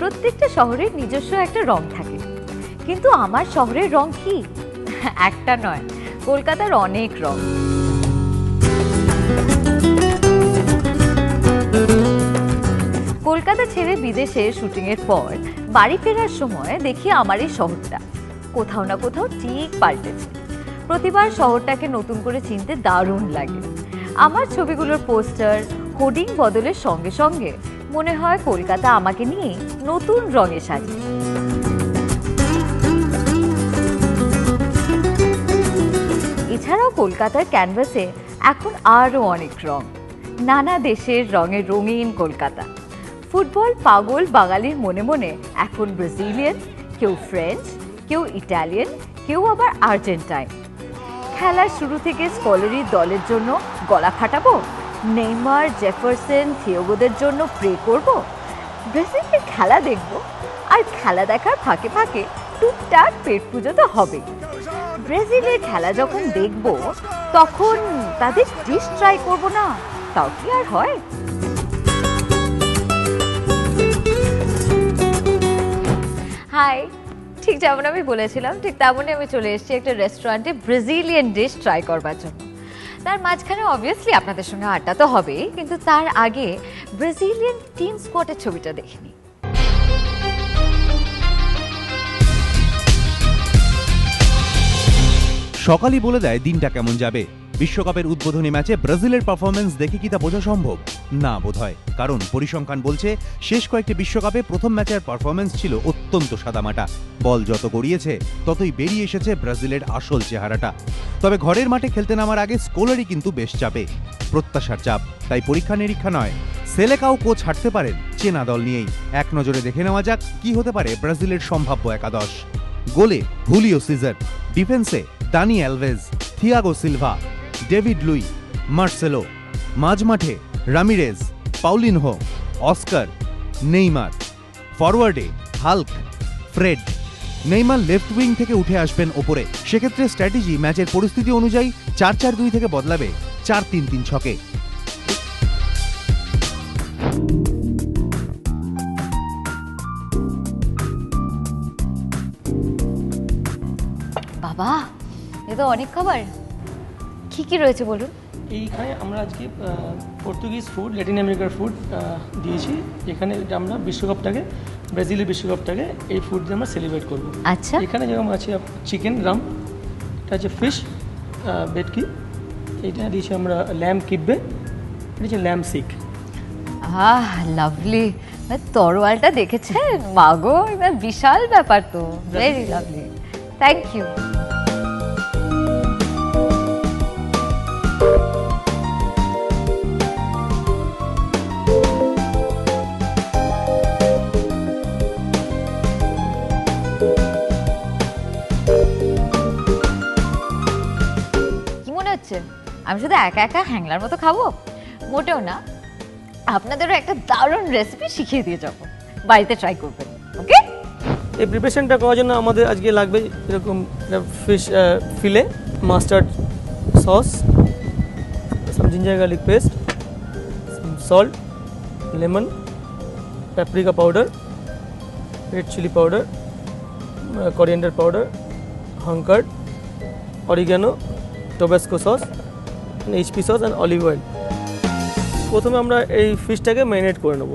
প্রত্যেকটা শহরের নিজস্ব একটা রং থাকে, কিন্তু আমার শহরের রং কি? একটা নয়, কলকাতার অনেক রং। কলকাতা ছেড়ে বিদেশে শুটিং এর পর বাড়ি ফেরার সময় দেখি আমার এই শহরটা কোথাও না কোথাও ঠিক পাল্টেছে। প্রতিবার শহরটাকে নতুন করে চিনতে দারুণ লাগে। আমার ছবিগুলোর পোস্টার, হোর্ডিং বদলের সঙ্গে সঙ্গে মনে হয় কলকাতা আমাকে নিয়ে নতুন রঙে সাজে। এছাড়াও কলকাতার ক্যানভাসে এখন আরও অনেক রং, নানা দেশের রঙে রঙিন কলকাতা। ফুটবল পাগল বাঙালির মনে মনে এখন ব্রাজিলিয়ান, কেউ ফ্রেঞ্চ, কেউ ইটালিয়ান, কেউ আবার আর্জেন্টাইন। খেলার শুরু থেকে স্কলারি দলের জন্য গলা ফাটাবো, নেইমার, জেফারসন, থিওগোদের জন্য প্রে করব, ব্রাজিলের খেলা দেখব, আর খেলা দেখার ফাঁকে ফাঁকে টুকটাক পেট পুজো তো হবে। ব্রাজিলের খেলা যখন দেখব তখন তাদের ডিশ ট্রাই করব না, তাও কি আর হয়? হাই, ঠিক যেমন আমি বলেছিলাম ঠিক তেমনই আমি চলে এসেছি একটা রেস্টুরেন্টে ব্রাজিলিয়ান ডিশ ট্রাই করবার জন্য। তার মাঝখানে অবভিয়াসলি আপনাদের সঙ্গে আড্ডা তো হবেই, কিন্তু তার আগে ব্রাজিলিয়ান টিম স্কোয়াডের ছবিটা দেখে নিই। সকালই বলে দেয় দিনটা কেমন যাবে। বিশ্বকাপের উদ্বোধনী ম্যাচে ব্রাজিলের পারফরমেন্স দেখে কি তা বোঝা সম্ভব? না বোধহয়, কারণ পরিসংখ্যান বলছে শেষ কয়েকটি বিশ্বকাপে প্রথম ম্যাচের পারফরমেন্স ছিল অত্যন্ত সাদামাটা। বল যত গড়িয়েছে ততই বেরিয়ে এসেছে ব্রাজিলের আসল চেহারাটা। তবে ঘরের মাঠে খেলতে নামার আগে স্কোলারি কিন্তু বেশ চাপে, প্রত্যাশার চাপ, তাই পরীক্ষা নিরীক্ষা নয়। সেলেকাও কোচ হাঁটতে পারেন চেনা দল নিয়েই। এক নজরে দেখে নেওয়া যাক কি হতে পারে ব্রাজিলের সম্ভাব্য একাদশ। গোলে হুলিও সিজার, ডিফেন্সে Dani Alves, Thiago Silva, David Luiz, Marcelo, মাঝমাঠে রামিরেজ, পাউলিনহো, অস্কার, নেইমার, ফরওয়ার্ডে Hulk, Fred. Neymar left wing থেকে উঠে আসবেন ওপরে, সেক্ষেত্রে স্ট্র্যাটেজি ম্যাচের পরিস্থিতি অনুযায়ী 4-4-2 থেকে বদলাবে 4-3-3 ছকে। বাবা, এ তো অনেক খাবার। কি কি রয়েছে বলুন? এইখানে আমরা আজকে পর্তুগিজ ফুড, ল্যাটিন আমেরিকার ফুড দিয়েছি। এখানে আমরা বিশ্বকাপটাকে, ব্রাজিলের বিশ্বকাপটাকে এই ফুড দিয়ে আমরা সেলিব্রেট করবো। আচ্ছা, এখানে যেরকম আছে চিকেন রাম, এটা হচ্ছে ফিশ বেটকি, এইটা দিয়েছি আমরা ল্যাম্ব কিব্বে, এটা হচ্ছে ল্যাম্ব সিক। Ah lovely. তরোয়ালটা দেখেছেন? মাগো, বিশাল ব্যাপার তো। Very lovely, thank you. আমি শুধু একা একা হ্যাংলার মতো খাবো? মোটেও না, আপনাদেরও একটা দারুণ রেসিপি শিখিয়ে দিয়ে যাবো, বাড়িতে ট্রাই করবেন। ওকে? এই প্রিপারেশনটা করার জন্য আমাদের আজকে লাগবে এরকম fish fillet, mustard sauce, some ginger garlic paste, some salt, lemon, paprika powder, red chili powder, coriander powder, hung curd, oregano, tabasco sauce, and HP sauce and olive oil. প্রথমে আমরা এই ফিশটাকে ম্যারিনেট করে নেব।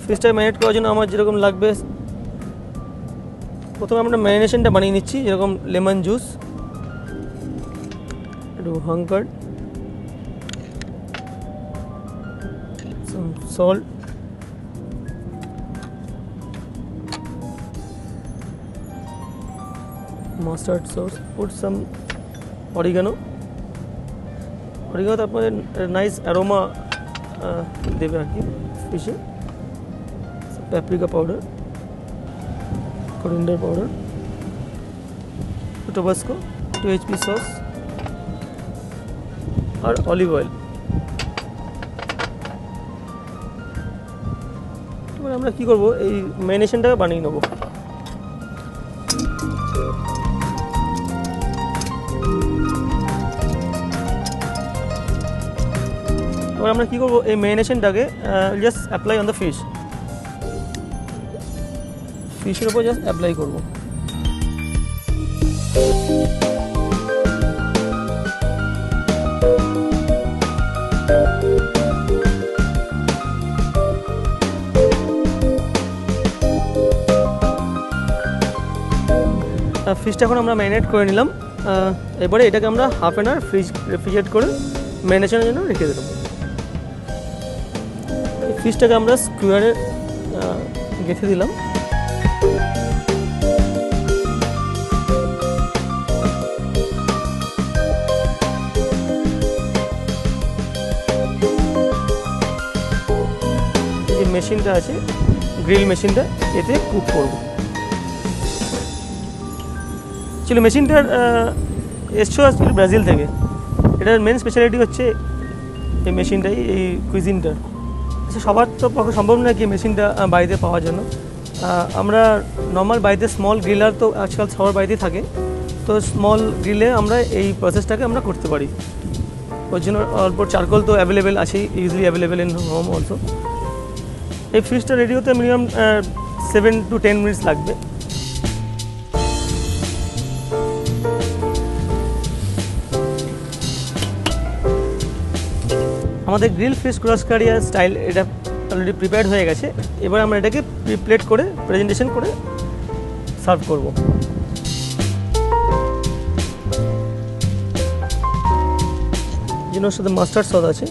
ফিশটাকে ম্যারিনেট করার জন্য আমার যেরকম লাগবে, প্রথমে আমরা ম্যারিনেশনটা বানিয়ে নিচ্ছি। যেরকম লেমন জুস, একটু hung curd, some salt, mustard sauce, put some oregano. oregano আপনাদের নাইস অ্যারোমা দেবে আর কি ফিশে। paprika powder, coriander powder, tabasco, 2 HP sauce আর অলিভ অয়েল। এবার আমরা কি করব, এই ম্যারিনেশনটাকে বানিয়ে নেব। এবার আমরা কী করবো, এই ম্যারিনেশনটাকে জাস্ট অ্যাপ্লাই অন দ্য ফিশের উপর জাস্ট অ্যাপ্লাই করবো। ফিশটা এখন আমরা ম্যারিনেট করে নিলাম। এবারে এটাকে আমরা হাফ অ্যান আওয়ার রেফ্রিজারেট করে ম্যারিনেশনের জন্য রেখে দেবো। ফিশটাকে আমরা স্কোয়ারে গেঁথে দিলাম। যে মেশিনটা আছে, গ্রিল মেশিনটা, এতে কুক করবো। ছিল মেশিনটার এসছো আসছিল ব্রাজিল থেকে। এটার মেন স্পেশালিটি হচ্ছে এই মেশিনটাই, এই কুইজিনটার। সবার তো পক্ষে সম্ভব নয় কি মেশিনটা বাড়িতে পাওয়ার জন্য। আমরা নর্মাল বাড়িতে স্মল গ্রিলার তো আজকাল সবার বাড়িতেই থাকে, তো স্মল গ্রিলে আমরা এই প্রসেসটাকে আমরা করতে পারি। ওর জন্য অল্প চারকোল তো অ্যাভেলেবেল আছেই, easily available in home also. এই ফিশটা রেডি হতে মিনিমাম 7 to 10 মিনিটস লাগবে। আমাদের গ্রিল ফিশ ক্রসকারিয়া স্টাইল এটা অলরেডি প্রিপেয়ার্ড হয়ে গেছে। এবার আমরা এটাকে প্লেট করে প্রেজেন্টেশন করে সার্ভ করব। যেটার সাথে মাস্টার্ড সস আছে,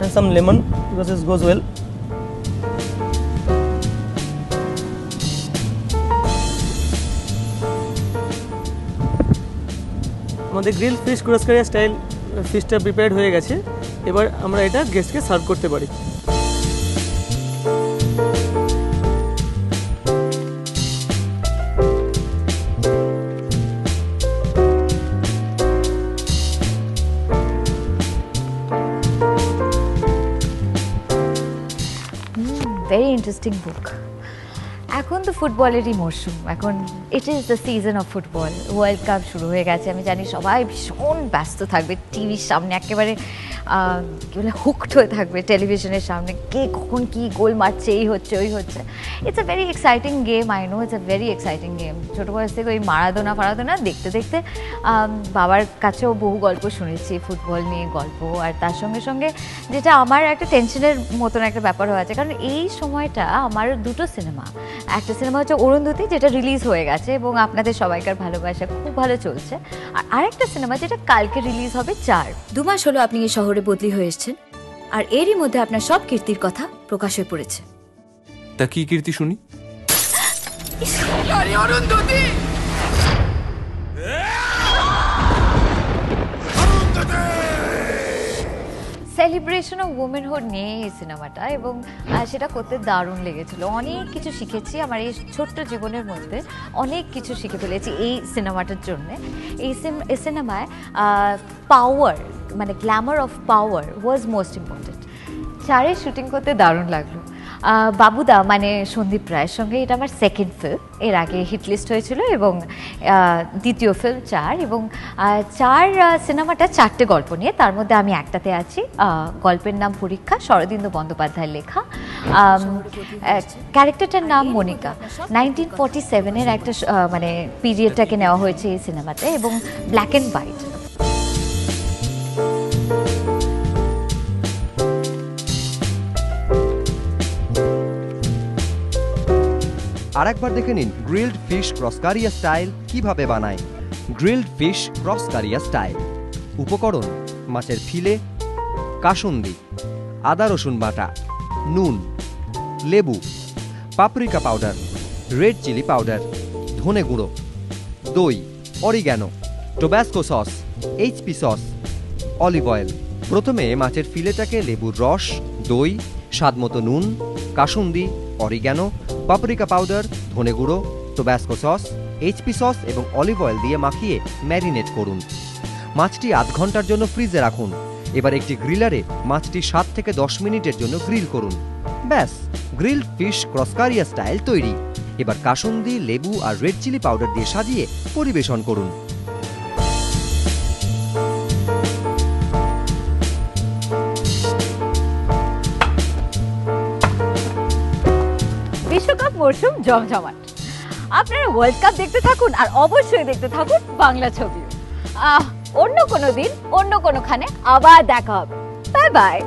and some lemon because this goes well. আমাদের গ্রিল ফিশ ক্রসকারিয়া স্টাইল ফিশটা প্রিপেয়ার্ড হয়ে গেছে। এবার আমরা এটা গেস্টকে সার্ভ করতে পারি। ভেরি ইন্টারেস্টিং বুক। এখন তো ফুটবলেরই মরশুম, এখন it is the season of football. World cup শুরু হয়ে গেছে, আমি জানি সবাই ভীষণ ব্যস্ত থাকবে টিভির সামনে, একেবারে কী বলে হুকড হয়ে থাকবে টেলিভিশনের সামনে, কে কখন কী গোল মারছে, এই হচ্ছে ওই হচ্ছে। It's a very exciting game, I know it's a very exciting game. ছোটো বয়স থেকে ওই মারাদোনা দেখতে দেখতে বাবার কাছেও বহু গল্প শুনেছি ফুটবল নিয়ে গল্প। আর তার সঙ্গে সঙ্গে যেটা আমার একটা টেনশনের মতন একটা ব্যাপার হয়ে আছে, কারণ এই সময়টা আমার দুটো সিনেমা, একটা সিনেমা হচ্ছে অরুন্ধতী, যেটা রিলিজ হয়ে গেছে এবং আপনাদের সবাইকার ভালোবাসা খুব ভালো চলছে। আর আরেকটা সিনেমা যেটা কালকে রিলিজ হবে, 4। 2 মাস হলো আপনি এই শহরে বদলি হয়ে এসেছেন, আর এরই মধ্যে আপনার সব কীর্তির কথা প্রকাশ হয়ে পড়েছে। তা কি কীর্তি শুনি? সেলিব্রেশন অফ উমেনহুড নিয়ে এই সিনেমাটা, এবং সেটা করতে দারুণ লেগেছিল। অনেক কিছু শিখেছি, আমার এই ছোট্ট জীবনের মধ্যে অনেক কিছু শিখে ফেলেছি এই সিনেমাটার জন্যে। এই সিনেমায় পাওয়ার, মানে glamour of power was most important. 4-এর শুটিং করতে দারুণ লাগলো। বাবুদা মানে সন্দীপ রায়ের সঙ্গে এটা আমার সেকেন্ড ফিল্ম। এর আগে হিটলিস্ট হয়েছিল এবং দ্বিতীয় ফিল্ম 4। এবং 4 সিনেমাটা 4টে গল্প নিয়ে, তার মধ্যে আমি একটাতে আছি। গল্পের নাম পরীক্ষা, শরদিন্দু বন্দ্যোপাধ্যায়ের লেখা। ক্যারেক্টারটার নাম মনিকা। 1947-এর একটা মানে পিরিয়ডটাকে নেওয়া হয়েছে এই সিনেমাতে, এবং ব্ল্যাক অ্যান্ড হোয়াইট। আরেকবার দেখে নিন গ্রিলড ফিশ ক্রসকারিয়া স্টাইল কিভাবে বানায়। গ্রিলড ফিশ ক্রসকারিয়া স্টাইল। উপকরণ: মাছের ফিলে, কাসুন্দি, আদা রসুন বাটা, নুন, লেবু, paprika powder, red chilli powder, ধনে গুঁড়ো, দই, oregano, Tabasco sauce, HP sauce, olive oil. প্রথমে মাছের ফিলেটাকে লেবুর রস, দই, স্বাদমতো নুন, কাসুন্দি, অরিগ্যানো, পাপরিকা পাউডার, ধনে গুঁড়ো, টোব্যাসকো সস, এইচপি সস এবং অলিভ অয়েল দিয়ে মাখিয়ে ম্যারিনেট করুন। মাছটি আধ ঘন্টার জন্য ফ্রিজে রাখুন। এবার একটি গ্রিলারে মাছটি 7 থেকে 10 মিনিটের জন্য গ্রিল করুন। ব্যাস, গ্রিলড ফিশ ক্রসকারিয়া স্টাইল তৈরি। এবার কাসুন্দি, লেবু আর রেড চিলি পাউডার দিয়ে সাজিয়ে পরিবেশন করুন। বিশ্বকাপ মরশুম জমজমাট। আপনারা ওয়ার্ল্ড কাপ দেখতে থাকুন আর অবশ্যই দেখতে থাকুন বাংলা ছবি। অন্য কোনো দিন অন্য কোনোখানে আবার দেখা হবে। Bye bye.